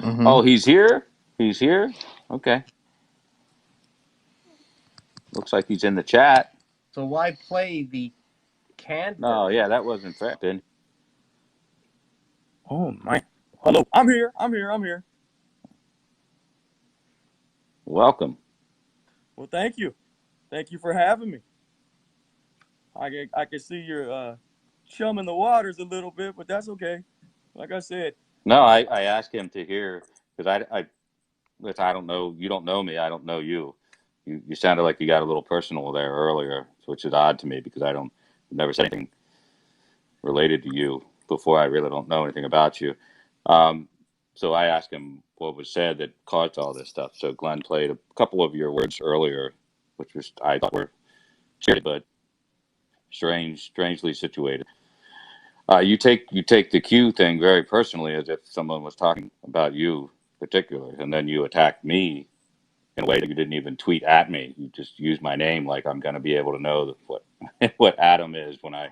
Mm-hmm. Oh, he's here? He's here? Okay. Looks like he's in the chat. So why play the canned No, version? yeah, that wasn't fair. Oh my! Hello, I'm here. I'm here. I'm here. Welcome. Well, thank you. Thank you for having me. I can see you're chumming the waters a little bit, but that's okay. Like I said, No, I asked him to hear because I don't know. You don't know me. I don't know you. You sounded like you got a little personal there earlier, which is odd to me because I've never said anything related to you before. I really don't know anything about you. Um, so I asked him what was said that caused all this stuff. So Glenn played a couple of your words earlier, which was I thought were scary, but strangely situated. You take the Q thing very personally, as if someone was talking about you particularly, and then you attacked me in a way that you didn't even tweet at me. You just used my name like I'm going to be able to know what what Adam is when I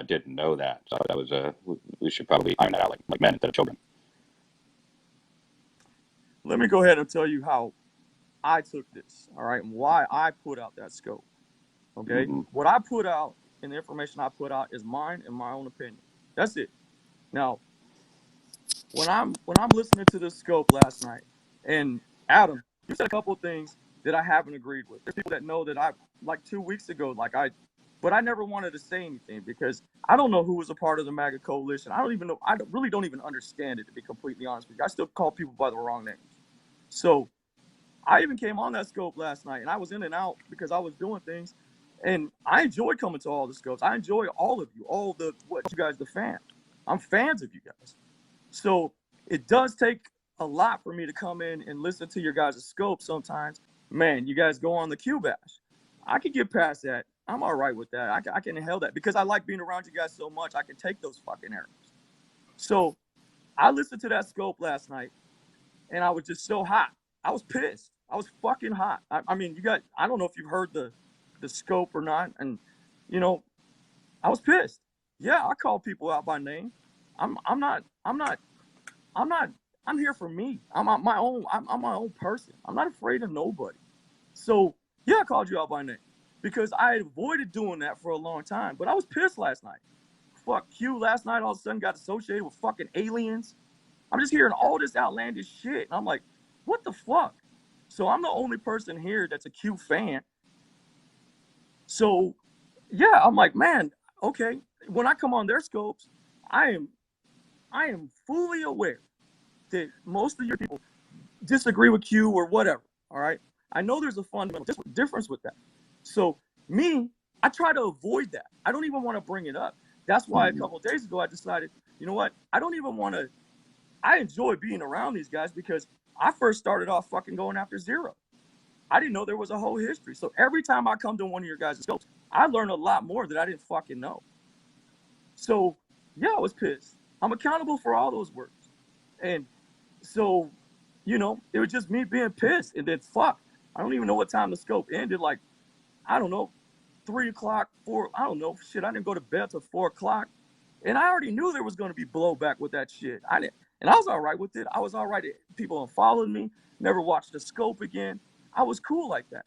didn't know that. So that was we should probably iron that out like men instead of children. let me go ahead and tell you how I took this, all right, and why I put out that scope. Okay, Mm-hmm. what I put out and the information I put out is mine and my own opinion. That's it. Now, when I'm listening to this scope last night, and Adam, you said a couple of things that I haven't agreed with. There's people that know that I like 2 weeks ago, but I never wanted to say anything because I don't know who was a part of the MAGA coalition. I don't even know. Really don't even understand it, to be completely honest with you. I still call people by the wrong names. So I even came on that scope last night, and I was in and out because I was doing things. And I enjoy coming to all the scopes. I enjoy all of you, all the what you guys, the fans. I'm fans of you guys. So it does take a lot for me to come in and listen to your guys' scope sometimes. Man, you guys go on the Q bash. I can get past that. I'm all right with that. I can handle that because I like being around you guys so much. I can take those fucking errors. So I listened to that scope last night, and I was just so hot. I was pissed. I was fucking hot. I mean, you guys. I don't know if you've heard the scope or not, and you know, I was pissed. Yeah, I call people out by name. I'm not. I'm not. I'm not. I'm here for me. I'm my own. I'm my own person. I'm not afraid of nobody. So yeah, I called you out by name because I avoided doing that for a long time. But I was pissed last night. Fuck Q last night. All of a sudden got associated with fucking aliens. I'm just hearing all this outlandish shit, and I'm like, what the fuck? So I'm the only person here that's a Q fan. So yeah, I'm like, man, okay. When I come on their scopes, I am I am fully aware that most of your people disagree with Q or whatever. All right. I know there's a fundamental difference with that. So me, I try to avoid that. I don't even want to bring it up. That's why a Mm-hmm. couple of days ago I decided, you know what? I don't even want to. I enjoy being around these guys because I first started off fucking going after Zero. I didn't know there was a whole history. So every time I come to one of your guys' scopes, I learn a lot more that I didn't fucking know. So yeah, I was pissed. I'm accountable for all those words. And so, it was just me being pissed. And then fuck, I don't even know what time the scope ended. Like, I don't know, 3 o'clock, four, I don't know. Shit, I didn't go to bed till 4 o'clock. And I already knew there was going to be blowback with that shit. And I was all right with it. I was all right. People unfollowed me, never watched the scope again. I was cool like that.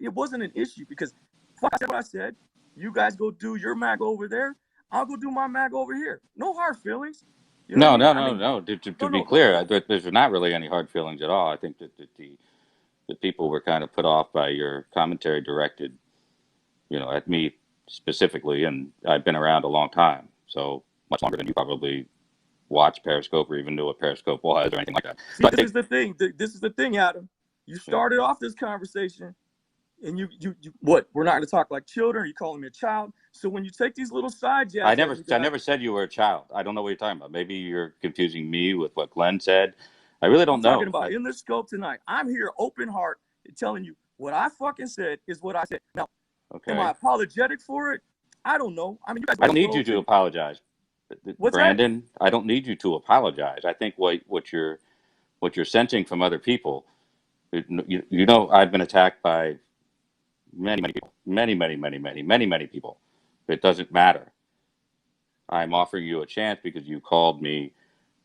It wasn't an issue because fuck, I said what I said. You guys go do your mag over there. I'll go do my mag over here. No hard feelings. You know what I No, mean? no, I no, mean, no. To no, be no, no. clear, there's not really any hard feelings at all. I think that the people were kind of put off by your commentary directed, at me specifically, and I've been around a long time, so much longer than you probably watched Periscope or even knew what Periscope was or anything like that. See, So I this think, is the thing. This is the thing, Adam. You yeah, started off this conversation, and you what? We're not going to talk like children. You calling me a child. So when you take these little side I jabs at never me, I that never said you were a child. I don't know what you're talking about. Maybe you're confusing me with what Glenn said. I really I'm don't talking know. about in this scope tonight. I'm here, open heart, telling you what I fucking said is what I said. Now, am I Okay, apologetic for it? I don't know. I mean, you guys I go don't need you scopes, to and apologize, what's that? Brandon. I don't need you to apologize. I think what you're sensing from other people. I've been attacked by many, many people, many, many, many, many, many, many people. It doesn't matter. I'm offering you a chance because you called me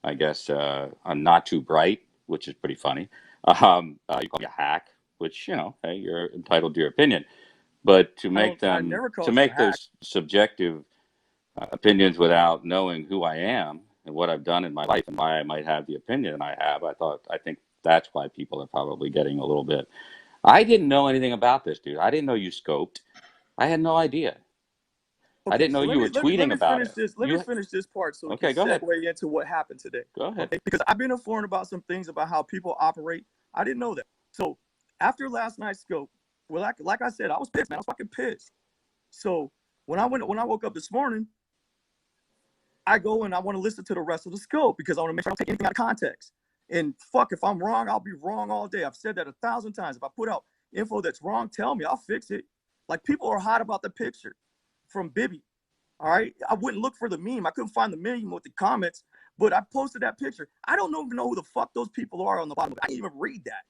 I guess I'm not too bright, which is pretty funny. You call me a hack, which, you know, hey, you're entitled to your opinion. But to make I them, never to called you a make hack. those subjective opinions without knowing who I am and what I've done in my life and why I might have the opinion I have, I think that's why people are probably getting a little bit. I didn't know anything about this, dude. I didn't know you scoped. I had no idea. I Okay, didn't know so you were let tweeting me about finish it. this. Let me finish this part so we can Okay, go ahead. segue into what happened today. Go ahead. Okay, because I've been informed about some things about how people operate. I didn't know that. So after last night's scope, well, like I said, I was pissed, man. I was fucking pissed. So when I woke up this morning, I go and I want to listen to the rest of the scope because I want to make sure I don't take anything out of context. And fuck, if I'm wrong, I'll be wrong all day. I've said that 1,000 times. If I put out info that's wrong, tell me. I'll fix it. Like, people are hot about the picture from Bibby. All right. I wouldn't look for the meme. I couldn't find the meme with the comments, but I posted that picture. I don't even know who the fuck those people are on the bottom. I didn't even read that.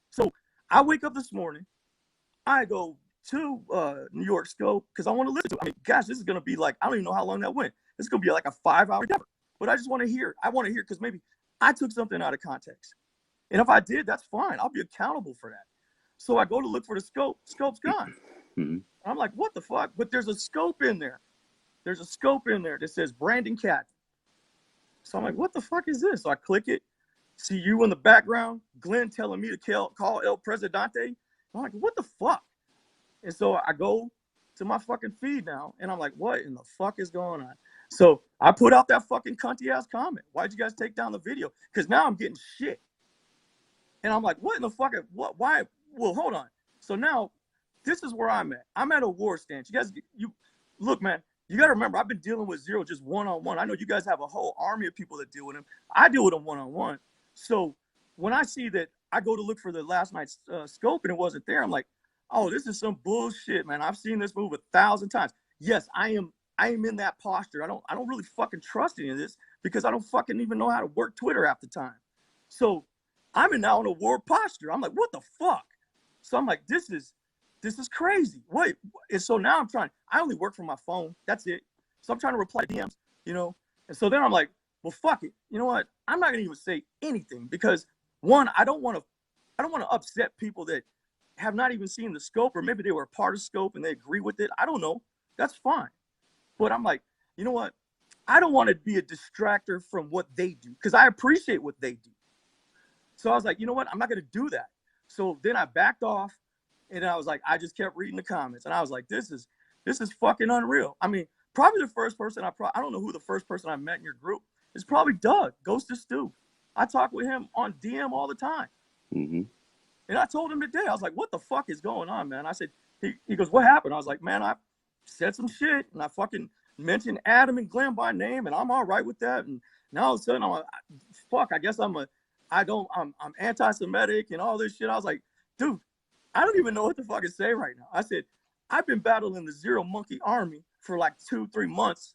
So I wake up this morning. I go to New York Scope because I want to listen to it. I mean, gosh, this is going to be like, I don't even know how long that went. This is going to be like a 5-hour endeavor. But I just want to hear it. I want to hear it because maybe I took something out of context. And if I did, that's fine. I'll be accountable for that. So I go to look for the scope. Scope's gone. Mm-hmm. I'm like, what the fuck? But there's a scope in there. There's a scope in there that says Branden Cadman. So I'm like, what the fuck is this? So I click it, see you in the background, Glenn telling me to call El Presidente. I'm like, what the fuck? And so I go to my fucking feed now, and I'm like, what in the fuck is going on? So I put out that fucking cunty ass comment. Why'd you guys take down the video? Because now I'm getting shit. And I'm like, what in the fuck? What? Why? Well, hold on. So now this is where I'm at. I'm at a war stance. You guys, look, man. You got to remember, I've been dealing with Zero just one-on-one. I know you guys have a whole army of people that deal with him. I deal with him one-on-one. So when I see that, I go to look for the last night's scope and it wasn't there. I'm like, oh, this is some bullshit, man. I've seen this move 1,000 times. Yes, I am in that posture. I don't really fucking trust any of this because I don't fucking even know how to work Twitter half the time. So I'm now in a war posture. I'm like, what the fuck? So I'm like, this is crazy. Wait, and so now I only work from my phone. That's it. So I'm trying to reply to DMs, you know? And so then I'm like, well, fuck it. You know what? I'm not gonna even say anything because one, I don't want to upset people that have not even seen the scope, or maybe they were a part of scope and they agree with it. I don't know. That's fine. But I'm like, you know what? I don't want to be a distractor from what they do because I appreciate what they do. So I was like, you know what? I'm not gonna do that. So then I backed off. And I was like, I just kept reading the comments, and I was like, this is fucking unreal. I mean, probably the first person I don't know who the first person I met in your group is. Probably Doug, Ghost of Stu. I talk with him on DM all the time. Mm-hmm. And I told him today, I was like, what the fuck is going on, man? I said, he goes, what happened? I was like, man, I said some shit, and I fucking mentioned Adam and Glenn by name, and I'm all right with that. And now all of a sudden, I'm like, fuck, I guess I'm anti-Semitic and all this shit. I was like, dude, I don't even know what to fucking say right now. I said, I've been battling the Zero Monkey Army for like 2-3 months.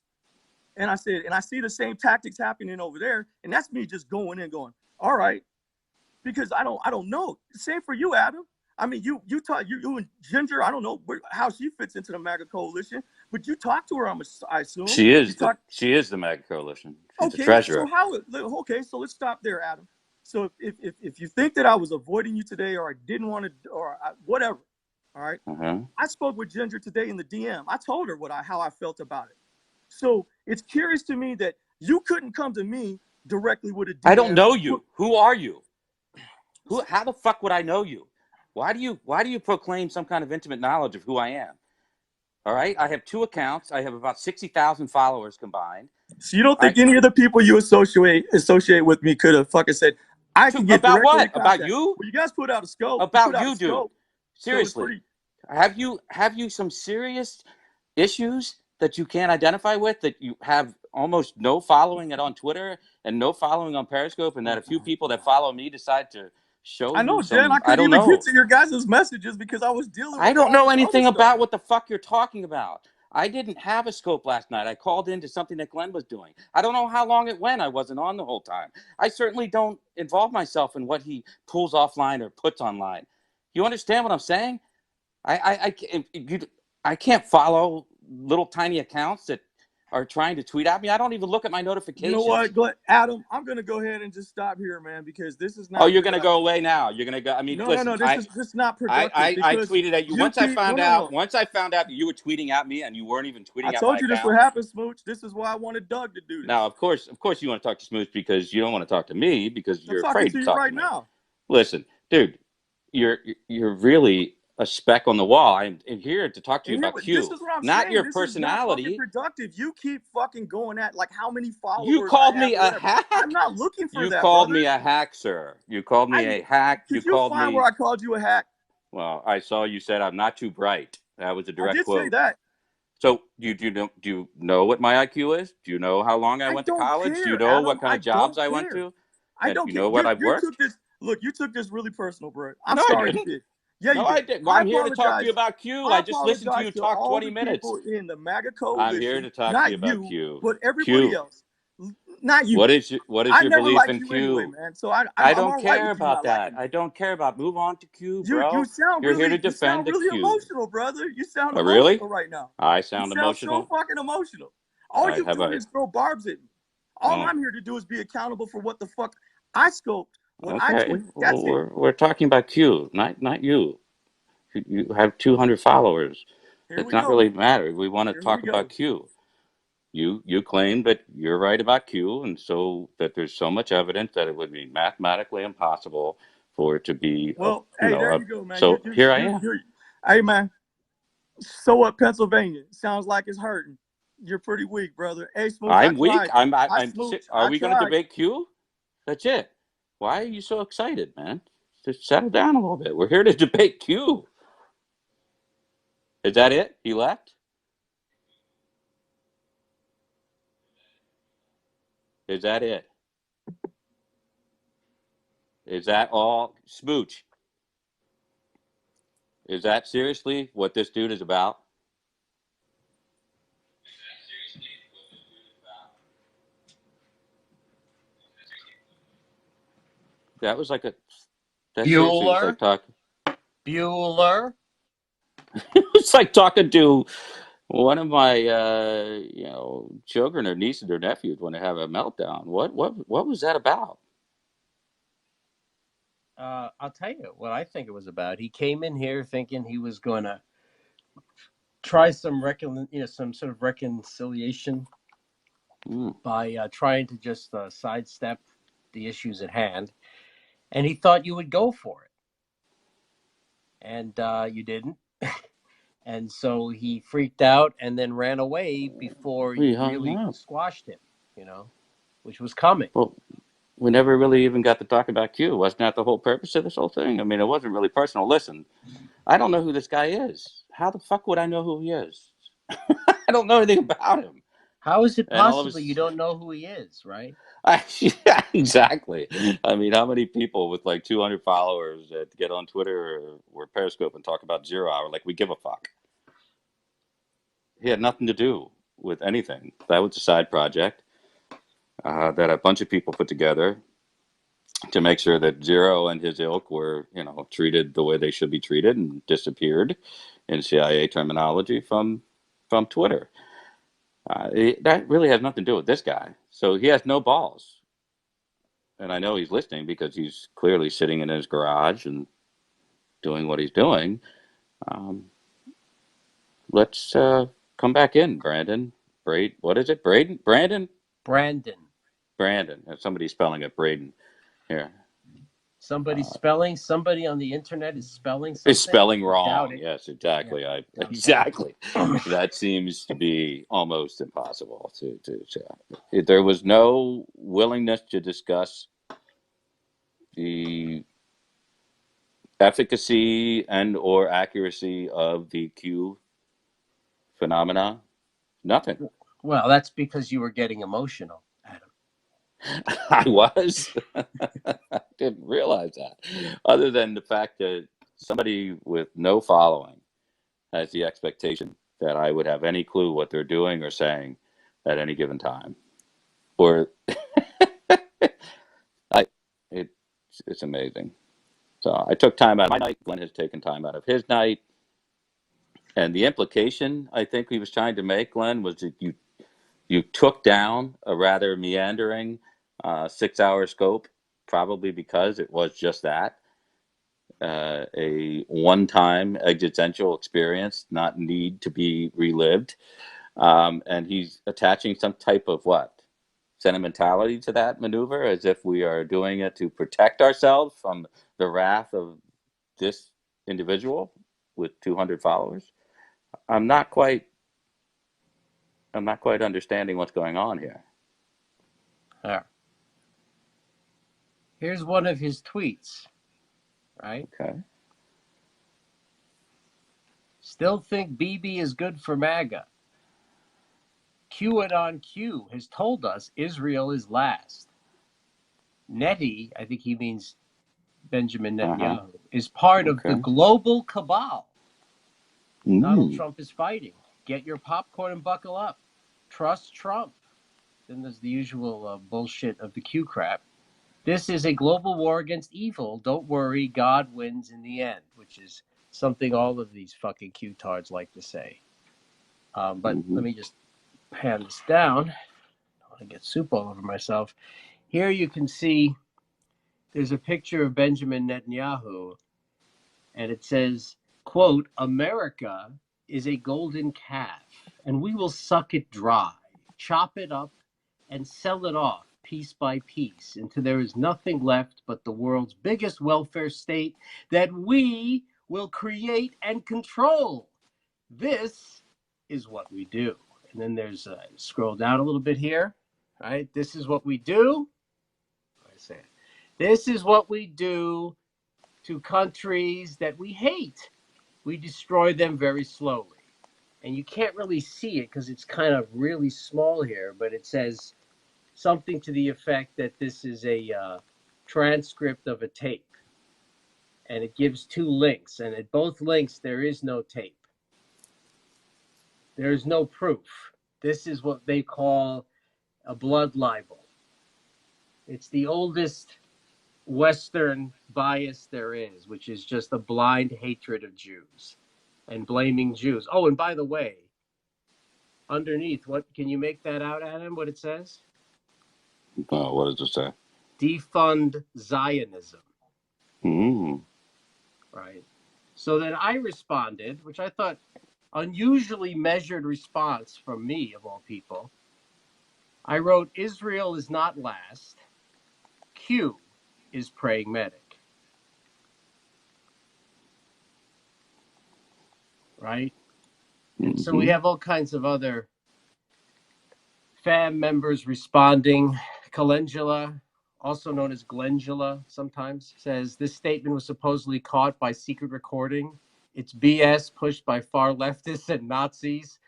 And I said, and I see the same tactics happening over there. And that's me just going in going, all right. Because I don't know. Same for you, Adam. I mean, you and Ginger, I don't know how she fits into the MAGA Coalition, but you talk to her, I assume. She is the MAGA Coalition. She's the treasurer. So let's stop there, Adam. So if you think that I was avoiding you today, or I didn't want to, or whatever, all right. I spoke with Ginger today in the DM. I told her how I felt about it. So it's curious to me that you couldn't come to me directly with a DM. I don't know you. Who are you? How the fuck would I know you? Why do you proclaim some kind of intimate knowledge of who I am? All right, I have 2 accounts. I have about 60,000 followers combined. So you don't think any of the people you associate with me could have fucking said, I can get about what? In about you? Well, you guys put out a scope. About you, dude. Seriously, so have you some serious issues that you can't identify with? That you have almost no following on Twitter and no following on Periscope, and that a few people that follow me decide to show I know, you Jen. I couldn't even get to your guys' messages because I was dealing with. I don't know anything about what the fuck you're talking about. I didn't have a scope last night. I called into something that Glenn was doing. I don't know how long it went. I wasn't on the whole time. I certainly don't involve myself in what he pulls offline or puts online. You understand what I'm saying? I can't follow little tiny accounts that are trying to tweet at me. I don't even look at my You know notifications. what, Adam? I'm gonna go ahead and just stop here, man, because this is not. Oh, you're gonna go away now. You're gonna go. I mean, No, listen. This is not productive. I Because tweeted at you you once. I keep found no. out. Once I found out that you were tweeting at me and you weren't even I tweeting at my told you this account. would happen, Smooch. This is why I wanted Doug to do this. Now, of course, you want to talk to Smooch because you don't want to talk to me because you're I'm talking afraid to to you talk right to me. now. Listen, dude, you're really a speck on the wall. I'm here to talk to you And about Q, this is what I'm not saying. your This is not fucking personality. productive. You keep fucking going at like how many followers You called I have me or a whatever. hack. I'm not looking for You that, called brother. me a hack, sir. You called me a hack. Did you called find me. where I called you a hack? Well, I saw you said I'm not too bright. That was a I direct did quote. say that. So do you know what my IQ is? Do you know how long I went to college? Care, Do you know Adam. what kind of jobs I went to? I don't you care. know what I've worked? You took this really personal, bro. I'm No, sorry I didn't. you did. Yeah, No, you did. I did. Well, I'm here to talk to you about Q. I just listened to you talk all 20 the minutes. people in the MAGA Coalition. I'm here to talk to you about Q. But everybody else. Not you. What is your belief in Q? Anyway, man. So I don't care about that. I don't care about. Move on to Q, bro. You sound You're here to defend really Q. emotional, brother. You sound really? emotional right now. I sound emotional. So fucking emotional. All you do is throw barbs at me. All I'm here to do is be accountable for what the fuck I scoped. I tweet. That's it. We're talking about Q, not you. You have 200 followers. It's not really matter. We want to talk about Q. You claim that you're right about Q, and so that there's so much evidence that it would be mathematically impossible for it to be. Well, there you go, man. So here I am. Hey, man. So what? Pennsylvania sounds like it's hurting. You're pretty weak, brother. Hey, Smooth. I'm weak. Are we going to debate Q? That's it. Why are you so excited, man? Just settle down a little bit. We're here to debate Q. Is that it? He left? Is that it? Is that all? Smooch. Is that seriously what this dude is about? That was like a. That seriously was like talking. Bueller. It's like talking to one of my, children or nieces or nephews when they have a meltdown. What was that about? I'll tell you what I think it was about. He came in here thinking he was going to try some some sort of reconciliation by trying to just sidestep the issues at hand, and he thought you would go for it, and you didn't. And so he freaked out and then ran away before you really squashed him, which was coming. Well, we never really even got to talk about Q. Wasn't that the whole purpose of this whole thing? I mean, it wasn't really personal. Listen, I don't know who this guy is. How the fuck would I know who he is? I don't know anything about him. How is it possible you don't know who he is, right? Yeah, exactly. I mean, how many people with like 200 followers that get on Twitter or Periscope and talk about 0 Hour like we give a fuck? He had nothing to do with anything. That was a side project that a bunch of people put together to make sure that Zero and his ilk were, treated the way they should be treated and disappeared in CIA terminology from Twitter. That really has nothing to do with this guy. So he has no balls. And I know he's listening because he's clearly sitting in his garage and doing what he's doing. Let's come back in, Brandon. What is it? Brandon? Brandon. Somebody's spelling it Braden. Here. Somebody on the internet is spelling something. It's spelling wrong. Yes, exactly. Yeah. Exactly. That seems to be almost impossible to. There was no willingness to discuss the efficacy and or accuracy of the Q phenomena. Nothing. Well, that's because you were getting emotional, Adam. I was. I didn't realize that. Other than the fact that somebody with no following has the expectation that I would have any clue what they're doing or saying at any given time. Or it's amazing. So I took time out of my night. Glenn has taken time out of his night. And the implication I think he was trying to make, Glenn, was that you took down a rather meandering 6-hour scope, probably because it was just that, a one-time existential experience, not need to be relived. And he's attaching some type of what? Sentimentality to that maneuver, as if we are doing it to protect ourselves from the wrath of this individual with 200 followers. I'm not quite understanding what's going on here. Here's one of his tweets, right? Okay. Still think BB is good for MAGA. Q Anon Q has told us Israel is last. Nettie, I think he means Benjamin Netanyahu, is part of the global cabal. Donald Trump is fighting. Get your popcorn and buckle up. Trust Trump. Then there's the usual bullshit of the Q crap. This is a global war against evil. Don't worry, God wins in the end, which is something all of these fucking Q-tards like to say. But let me just pan this down. I want to get soup all over myself. Here you can see there's a picture of Benjamin Netanyahu, and it says, quote, America is a golden calf, and we will suck it dry, chop it up, and sell it off piece by piece until there is nothing left but the world's biggest welfare state that we will create and control. This is what we do. And then there's, scroll down a little bit here, right? This is what we do. I say it. This is what we do to countries that we hate. We destroy them very slowly. And you can't really see it because it's kind of really small here, but it says something to the effect that this is a transcript of a tape. And it gives two links. And at both links, there is no tape. There is no proof. This is what they call a blood libel. It's the oldest Western bias there is, which is just a blind hatred of Jews and blaming Jews. Oh, and by the way, underneath, what can you make that out, Adam, what it says? What does it say? Defund Zionism. Right. So then I responded, which I thought unusually measured response from me, of all people. I wrote, Israel is not last. Q is praying medic. Right? And so we have all kinds of other fam members responding. Calendula, also known as Glendula sometimes, says this statement was supposedly caught by secret recording. It's BS pushed by far leftists and Nazis.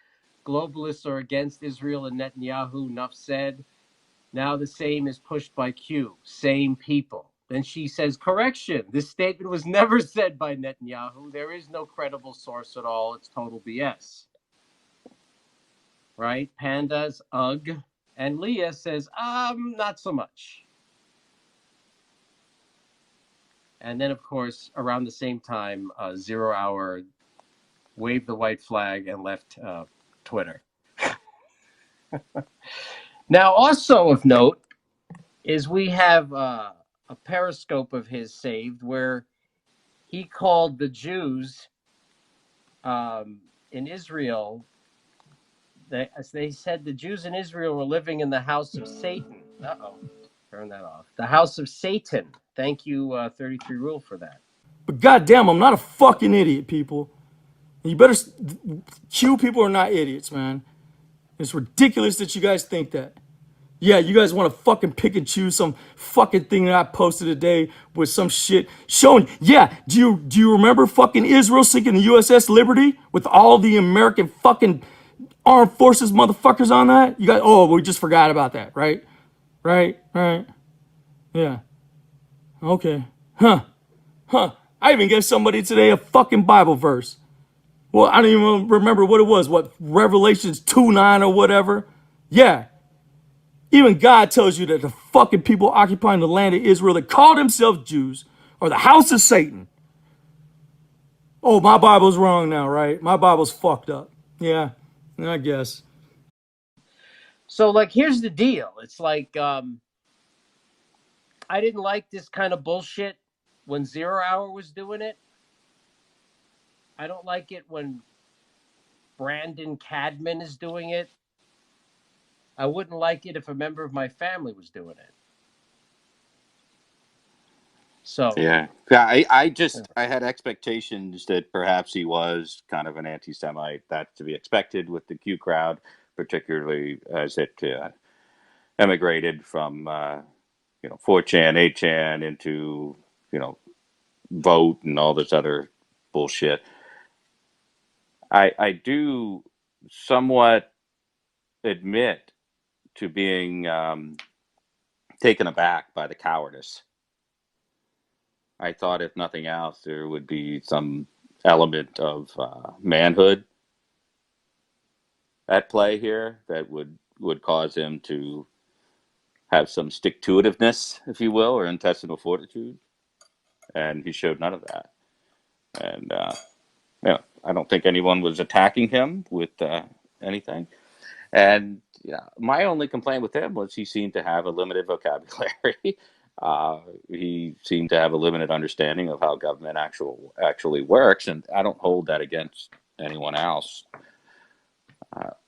Globalists are against Israel and Netanyahu, enough said. Now the same is pushed by Q, same people. Then she says, correction, this statement was never said by Netanyahu. There is no credible source at all. It's total BS. Right? Pandas, ugh. And Leah says, not so much. And then, of course, around the same time, 0 Hour waved the white flag and left Twitter. Now, also of note is we have a Periscope of his saved where he called the Jews in Israel. They said the Jews in Israel were living in the house of Satan. Uh-oh. Turn that off. The house of Satan. Thank you, 33 Rule, for that. But goddamn, I'm not a fucking idiot, people. You better, Q people are not idiots, man. It's ridiculous that you guys think that. Yeah, you guys want to fucking pick and choose some fucking thing that I posted today with some shit showing. Yeah, do you remember fucking Israel sinking the USS Liberty with all the American fucking armed forces motherfuckers on that? You guys, oh, we just forgot about that, right? Right? Yeah. Okay. Huh. I even gave somebody today a fucking Bible verse. Well, I don't even remember what it was. What, Revelations 2:9 or whatever? Yeah. Even God tells you that the fucking people occupying the land of Israel that call themselves Jews are the house of Satan. Oh, my Bible's wrong now, right? My Bible's fucked up. Yeah, I guess. So, like, here's the deal. It's like I didn't like this kind of bullshit when 0 Hour was doing it. I don't like it when Branden Cadman is doing it. I wouldn't like it if a member of my family was doing it. So Yeah. I had expectations that perhaps he was kind of an anti-Semite. That's to be expected with the Q crowd, particularly as it emigrated from 4chan, 8chan into Vote and all this other bullshit. I do somewhat admit to being taken aback by the cowardice. I thought, if nothing else, there would be some element of manhood at play here that would cause him to have some stick-to-itiveness, if you will, or intestinal fortitude, and he showed none of that. And I don't think anyone was attacking him with anything. And my only complaint with him was he seemed to have a limited vocabulary. He seemed to have a limited understanding of how government actually works, and I don't hold that against anyone else,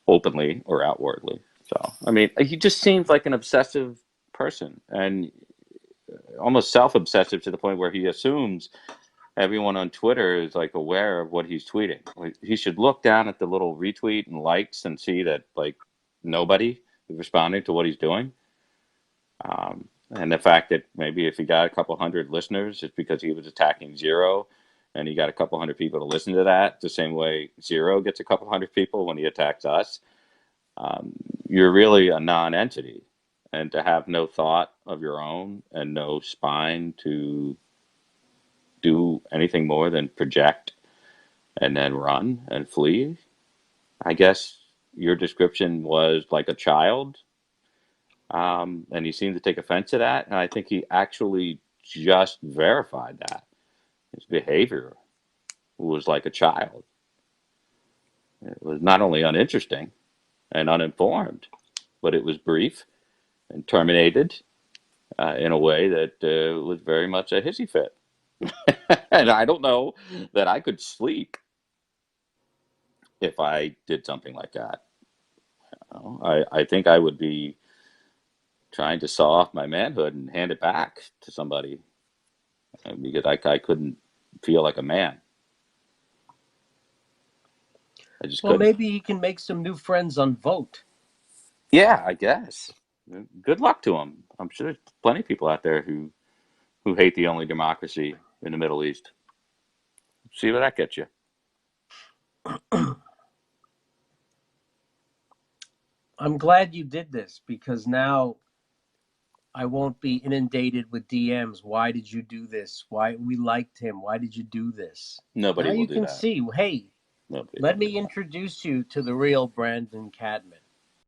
openly or outwardly. So, I mean, he just seems like an obsessive person, and almost self-obsessive to the point where he assumes everyone on Twitter is like aware of what he's tweeting. Like, he should look down at the little retweet and likes and see that like nobody is responding to what he's doing. And the fact that maybe if he got a couple hundred listeners, it's because he was attacking Zero, and he got a couple hundred people to listen to that. The same way Zero gets a couple hundred people when he attacks us. You're really a non-entity, and to have no thought of your own and no spine to do anything more than project and then run and flee. I guess your description was like a child, and he seemed to take offense to that. And I think he actually just verified that his behavior was like a child. It was not only uninteresting and uninformed, but it was brief and terminated in a way that was very much a hissy fit. And I don't know that I could sleep if I did something like that. I think I would be trying to saw off my manhood and hand it back to somebody because I couldn't feel like a man. I just couldn't. maybe he can make some new friends on Vote. Yeah, I guess. Good luck to him. I'm sure there's plenty of people out there who hate the only democracy in the Middle East. See where that gets you. I'm glad you did this because now I won't be inundated with DMs. Why did you do this? Why we liked him? Why did you do this? Nobody Now will you do can that. see, hey, Nobody let will do me that. introduce you to the real Branden Cadman.